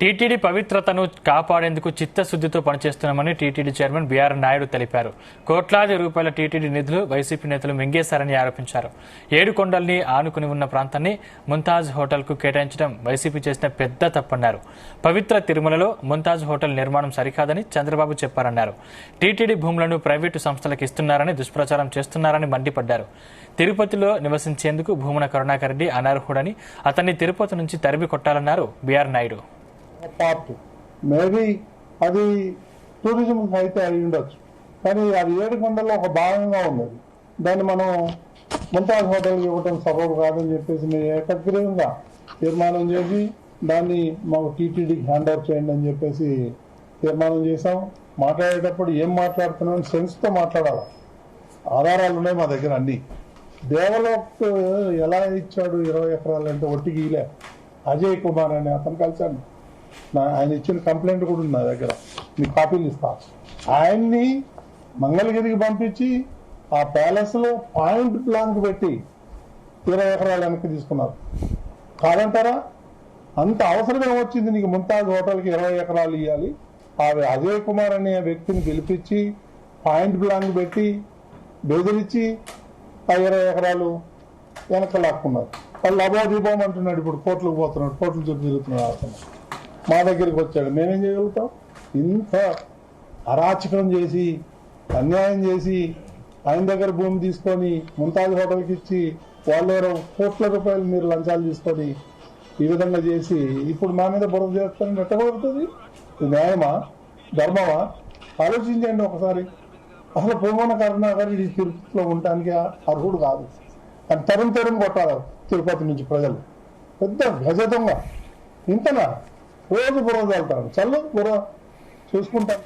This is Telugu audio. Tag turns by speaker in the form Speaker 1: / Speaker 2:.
Speaker 1: టీటీడీ పవిత్రతను కాపాడేందుకు చిత్తశుద్ధితో పనిచేస్తున్నామని టీటీడీ చైర్మన్ బీఆర్ నాయుడు తెలిపారు. కోట్లాది రూపాయల టీటీడీ నిధులు వైసీపీ నేతలు మింగేశారని ఆరోపించారు. ఏడుకొండల్ని ఆనుకుని ఉన్న ప్రాంతాన్ని ముంతాజ్ హోటల్కు కేటాయించడం వైసీపీ చేసిన పెద్ద తప్పన్నారు. పవిత్ర తిరుమలలో ముంతాజ్ హోటల్ నిర్మాణం సరికాదని చంద్రబాబు చెప్పారన్నారు. టీటీడీ భూములను ప్రైవేటు సంస్థలకు ఇస్తున్నారని దుష్ప్రచారం చేస్తున్నారని మండిపడ్డారు. తిరుపతిలో నివసించేందుకు భూమన కరుణాకర్ రెడ్డి అనర్హుడని అతన్ని తిరుపతి నుంచి తరిమి కొట్టాలన్నారు బీఆర్ నాయుడు.
Speaker 2: పార్ట్ మేబీ అది టూరిజం అయితే అయి ఉండొచ్చు, కానీ అది ఏడుకొండలో ఒక భాగంగా ఉన్నది. దాన్ని మనం ముంతాజ్ హోటల్కి ఇవ్వటం సబబు కాదని చెప్పేసి మేము ఏకగ్రీవంగా తీర్మానం చేసి దాన్ని మాకు టీటీడీకి హ్యాండ్ ఓవర్ చేయండి అని చెప్పేసి తీర్మానం చేశాం. మాట్లాడేటప్పుడు ఏం మాట్లాడుతున్నాం సెన్స్తో మాట్లాడాలి. ఆధారాలు ఉన్నాయి మా దగ్గర అన్ని. దేవలోక్ ఎలా ఇచ్చాడు 20 ఎకరాలు అంటే ఒట్టికి ఇలే. అజయ్ కుమార్ అని అతను కలిశాను. ఆయన ఇచ్చిన కంప్లైంట్ కూడా ఉంది నా దగ్గర, మీకు కాపీలు ఇస్తా. ఆయన్ని మంగళగిరికి పంపించి ఆ ప్యాలెస్ లో పాయింట్ బ్లాంక్ పెట్టి 20 ఎకరాలు వెనక్కి తీసుకున్నారు. కాదంటారా? అంత అవసరమే వచ్చింది నీకు ముంతాజ్ హోటల్కి 20 ఎకరాలు ఇవ్వాలి. ఆ అజయ్ కుమార్ అనే వ్యక్తిని పిలిపించి పాయింట్ బ్లాంక్ పెట్టి బెదిరించి ఆ 20 ఎకరాలు వెనక లాక్కున్నారు. వాళ్ళు అభోదీపం అంటున్నాడు. ఇప్పుడు కోర్టులకు పోతున్నాడు, కోర్టులు చుట్టూ తిరుగుతున్నాడు. అతను మా దగ్గరికి వచ్చాడు. మేమేం చేయగలుగుతాం? ఇంత అరాచకం చేసి అన్యాయం చేసి ఆయన దగ్గర భూమి తీసుకొని ముంతాజ్ హోటల్కి ఇచ్చి వాళ్ళు కోట్ల రూపాయలు మీరు లంచాలు తీసుకొని ఈ విధంగా చేసి ఇప్పుడు మా మీద బురద చేస్తారని ఎట్టబడుతుంది? ఇది న్యాయమా, ధర్మమా? ఆలోచించండి ఒకసారి. అసలు భూమన కరుణాకర్ ఈ తిరుపతిలో ఉండటానికి అర్హుడు కాదు. అని తరుణ్ కొట్టాలి తిరుపతి నుంచి ప్రజలు. పెద్ద గజతంగా ఇంతనా రోజు బుర్ర చల్లుతాడు. చల్లు బుర్ర చూసుకుంటాను.